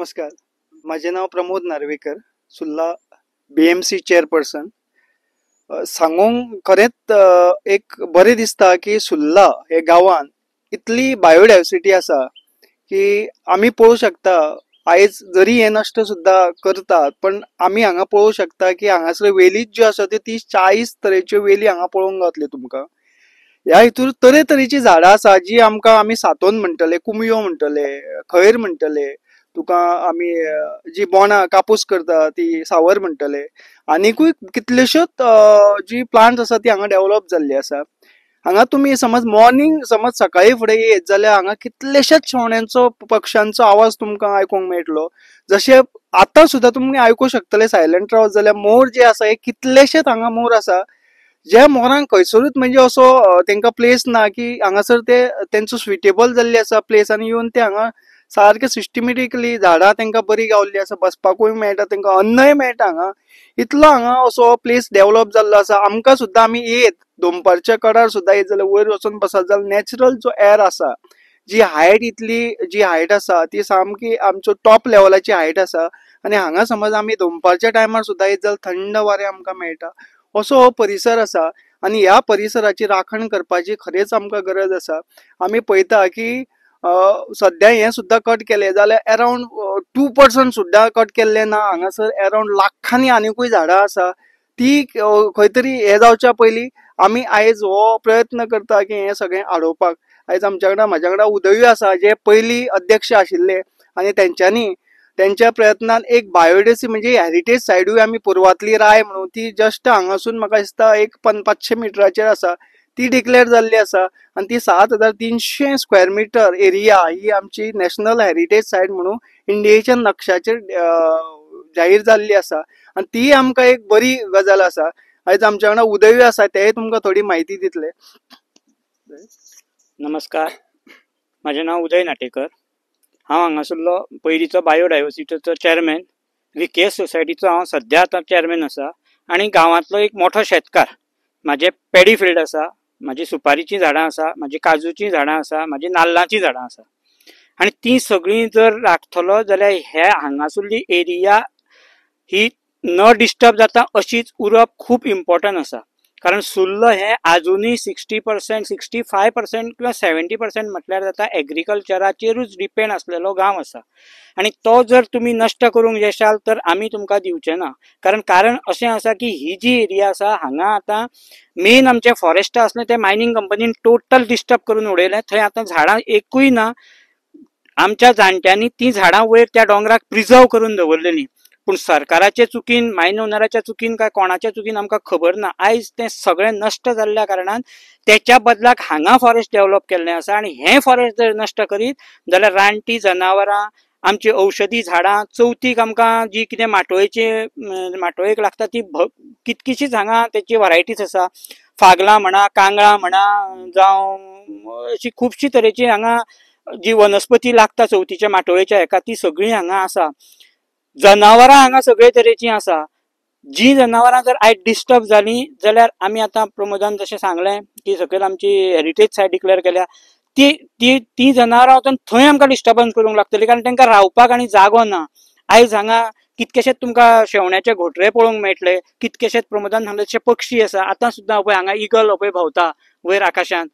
नमस्कार. माझे नाव प्रमोद नार्वेकर, सुल्ला BMC chairperson. सांगूंक खरेंच एक बरें दिसता की सुल्ला हे गांवांत इतली बायोडायवर्सिटी आसा की आमी पळोवंक शकता. आयज जरी हे नश्ट सुद्धा करतात पण आमी हांगा पळोवंक शकता की हांगासर वेली ज्यो आसा त्यो 30-40 तरेच्यो वेली हांगा पळोवंक गावतल्यो तुमकां. ह्या हितूर तरेतरेची झाडां आसा जी आमी सातोन म्हणटले, कुमयो म्हणटले, खैर म्हणटले, तुका आमी जी बोंडां कापूस करता ती सावर म्हणटले. आनीकूय कितल्योश्योच जी प्लांट्स आसा ती हांगा डेव्हलप जाल्ली आसा. हांगा तुमी समज मॉर्निंग समज सकाळी फुडें येत जाल्यार हांगा कितलेशेच शेवण्यांचो पक्ष्यांचो आवाज तुमकां आयकूंक मेळटलो. जशे आतां सुद्दां तुमी आयकूंक शकतले सायलेंट रावत जाल्यार मोर जे आसा हे कितलेशेच हांगा मोर आसा. ज्या मोरांक खंयसरूच म्हणजे असो तेंका प्लेस ना की हांगासर ते तेंचो स्विटेबल जाल्ली आसा प्लेस आनी येवन ते हांगा सारखे सिस्टमॅटिकली झाडां तेंका बरी गावल्ली आसा, बसपाकूय मेळटा, तेंका अन्नय मेळटा. हांगा इतलो हांगा असो प्लेस डेव्हलप जाल्लो आसा. आमकां सुद्दां आमी येत दोनपारच्या कडार सुद्दां येत जाल्यार वयर वचून बसत जाल्यार नॅचरल जो एअर आसा, जी हायट आसा ती सामकी आमचो टॉप लेवलाची हायट आसा. आनी हांगा समज आमी दोनपारच्या टायमार सुद्दां येत जाल्यार थंड वारें आमकां मेळटा. असो हो परिसर आसा आनी ह्या परिसराची राखण करपाची खरेंच आमकां गरज आसा. आमी पळयता की सध्या हे सुद्दां कट केले जाल्यार अरावंड 2% सुद्दां कट केल्ले ना. हांगासर अरावंड लाखांनी आनीकूय झाडां आसा. ती खंय तरी हे जावच्या पयलीं आमी आयज हो प्रयत्न करता की हे सगळें आडोवपाक. आयज म्हाज्या वांगडा उदयूय आसा जे पयलीं अध्यक्ष आशिल्ले आनी त्यांच्या प्रयत्नान एक बायोडायवर्सिटी म्हणजे हेरिटेज सायडूय आमी पुरवातली राय म्हणून ती जस्ट हांगासून म्हाका दिसता एक 500 मिटराचेर आसा ती डिक्लेअर जाल्ली आसा. आनी ती 7300 स्क्वेअर मिटर एरिया ही आमची नॅशनल हेरिटेज सायट म्हणून इंडियेच्या नक्षाचेर जाहीर जाल्ली आसा. आनी ती आमकां एक बरी गजाल आसा. आयज आमच्या वांगडा उदयूय आसा, तेय तुमकां थोडी म्हायती दितले. नमस्कार, माझे नाव उदय नाटेकर. हांव हांगासरलो पयलींचो बायोडायवर्सिटीचो चेअरमॅन. विकेस सोसायटीचो हांव सध्या आतां चेअरमॅन आसा. आनी गांवांतलो एक मोठो शेतकार. म्हाजे पॅडी फिल्ड आसा, म्हाजी सुपारीचीं झाडां आसा, म्हाजी काजूचीं झाडां आसा, म्हाजी नाल्लांचीं झाडां आसा. आनी ती सगळीं जर राखतलो जाल्यार हे हांगासरली एरिया ही न डिस्टर्ब जाता अशीच उरप खूब इम्पॉर्टंट आसा. कारण सुल्ल हे आजुनूय 60%, 65% किंवा 70% म्हटल्यार जाता एग्रीकल्चराचेरूच डिपेंड आसलेलो गांव आसा. आनी तो जर तुमी नश्ट करूंक येशाल तर आमी तुमकां दिवचे ना. कारण अशें आसा की ही जी एरिया आसा हांगा आतां मेन आमचे फॉरेस्ट आसलें ते मायनिंग कंपनीन टोटल डिस्टर्ब करून उडयलें. थंय आतां झाडां एकूय ना. आमच्या जाणट्यांनी ती झाडां वयर त्या डोंगराक प्रिजर्व करून दवरलेलीं. पूण सरकाराचे चुकीन, मायन ओनराच्या चुकीन काय कोणाच्या चुकीन आमकां खबर ना. आयज तें सगळें नश्ट जाल्ल्या कारणान त्याच्या बदलाक हांगा फॉरेस्ट डेव्हलप केल्लें आसा. आनी हें फॉरेस्ट जर नश्ट करीत जाल्यार रानटी जनावरां, आमची औषधी झाडां, चवथीक आमकां जी कितें माटोळेक लागता ती कितकीशीच हांगा तेची वरायटीज आसा. फागलां म्हणा, कांगळां म्हणा, जावं अशी खुबशी तरेची हांगा जी वनस्पती लागता चवथीच्या माटोळेच्या हेका ती सगळीं हांगा आसा. जनावरां हांगा सगळे तरेची आसा. जी जनावरां जर आयज डिस्टर्ब जालीं जाल्यार आमी आतां प्रमोदान जशें सांगलें की सकयल आमची हेरिटेज सायट डिक्लेअर केल्या, ती जनावरां वचून थंय आमकां डिस्टर्बन्स करूंक लागतली. कारण तांकां रावपाक आनी जागो ना. आयज हांगा कितकेशेच तुमकां शेवण्याचे घोटरे पळोवंक मेळटले, कितकेशेच प्रमोदान सांगले तशे पक्षी आसा. आतां सुद्दां पळय हांगा इगल पळय भोंवता वयर आकाशांत.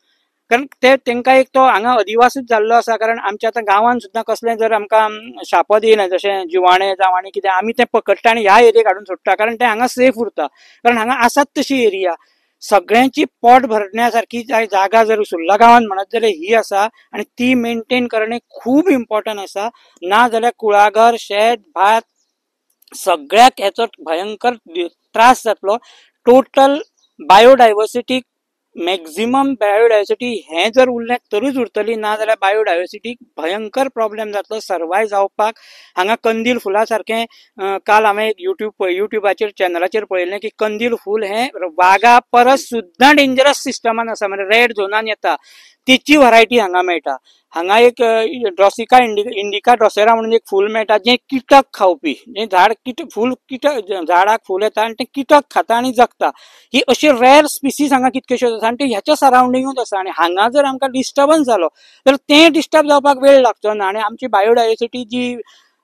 कारण तेंकां एक तो हांगा अधिवासूच जाल्लो आसा. कारण आमच्या आतां गांवांत सुद्दां कसलें जर आमकां शापद येयलें जशें जिवाणें जावं आनी कितें आमी तें पकडटा आनी ह्या एरियेक हाडून सोडटा. कारण तें हांगा सेफ उरता. कारण हांगा आसात तशी एरिया. सगळ्यांची पोट भरण्यासारखी जागा जर सुर्ला गांवांत म्हणत जाल्यार ही आसा. आनी ती मेंटेन करणें खूब इम्पॉर्टंट आसा. ना जाल्यार कुळागर, शेत, भात सगळ्याक हेचो भयंकर त्रास जातलो. टोटल बायोडायवर्सिटी मॅक्झिमम बायोडायवर्सिटी हें जर उरलें तरूच उरतली. ना जाल्यार बायोडायवर्सिटीक भयंकर प्रॉब्लेम जातलो सर्वायव जावपाक. हांगा कंदील फुला सारकें काल हांवें एक युट्यूबाचेर चॅनलाचेर पळयलें की कंदील फूल हें वागा परस सुद्दां डेंजरस सिस्टमान आसा. म्हणजे रेड झोनान येता तिची व्हरायटी हांगा मेळटा. हांगा एक ड्रॉसिका इंडिका ड्रॉसेरा म्हणून एक फूल मेळटा जें किटक खावपी. जें झाडाक फूल येता आनी तें किटक खाता आनी जगता. ही अशी रेअर स्पिसीस हांगा कितकेश्योच आसा आनी ते ह्याच्या सरावंडिंगूच आसा. आनी हांगा जर आमकां डिस्टर्बन्स जालो जाल्यार तें डिस्टर्ब जावपाक वेळ लागचो ना. आनी आमची बायोडायवर्सिटी जी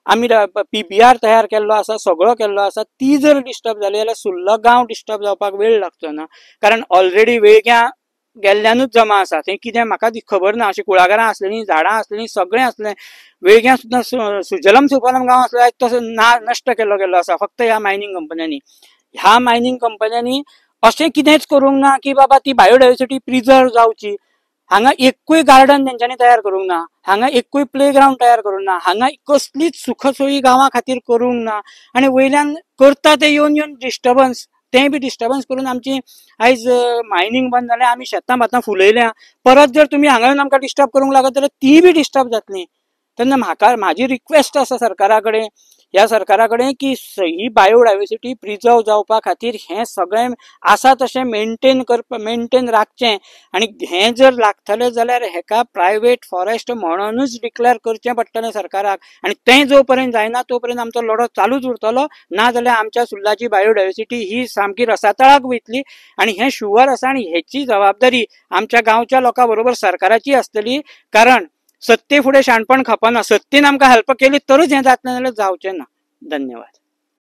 आमी PBR तयार केल्लो आसा, सगळो केल्लो आसा, ती जर डिस्टर्ब जाली जाल्यार सुर्लो गांव डिस्टर्ब जावपाक वेळ लागचो ना. कारण ऑलरेडी वेळग्या गेल्ल्यानूच जमा आसा. थंय कितें म्हाका खबर ना. अशी कुळागरां आसलेलीं, झाडां आसलेलीं, सगळें आसलें. वेळग्या सुद्दां सुजलम सुफलम गांव आसलो तसो नश्ट केल्लो गेल्लो आसा फक्त ह्या मायनिंग कंपन्यांनी. ह्या मायनिंग कंपन्यांनी अशें कितेंच करूंक ना की बाबा ती बायोडायवर्सिटी प्रिजर्व जावची. हांगा एकूय गार्डन तेंच्यांनी तयार करूंक ना, हांगा एकूय प्ले ग्राउंड तयार करूंक ना, हांगा कसलीच सुखसोयी गांवां खातीर करूंक ना. आनी वयल्यान करता ते येवन डिस्टर्बन्स, तें बी डिस्टर्बन्स करून आमची आयज मायनिंग बंद जालें, आमी शेतां भातां फुलयल्या. परत जर तुमी हांगा येवन आमकां डिस्टर्ब करूंक लागत जाल्यार ती बी डिस्टर्ब जातली. तेन्ना म्हाजी रिक्वेस्ट आसा सरकारा कडेन, ह्या सरकारा कडेन की ही बायोडायवर्सिटी प्रिजर्व जावपा खातीर हें सगळें आसा तशें मेंटेन राखचें. आनी हें जर लागतलें जाल्यार हेका प्रायवेट फॉरेस्ट म्हणूनच डिक्लेअर करचें पडटलें सरकाराक. आनी तें जो पर्यंत जायना तो पर्यंत आमचो लढो चालूच उरतलो. ना जाल्यार आमच्या सुर्लाची बायोडायवर्सिटी ही सामकी रसातळाक वयतली. आनी हें शुअर आसा. आनी हेची जबाबदारी आमच्या गांवच्या लोकां बरोबर सरकाराची आसतली. कारण सत्ते फुडें शाणपण खपना. सत्तेन आमकां हेल्प केली तरच हें जातलें, नाल्यार जावचें ना. धन्यवाद.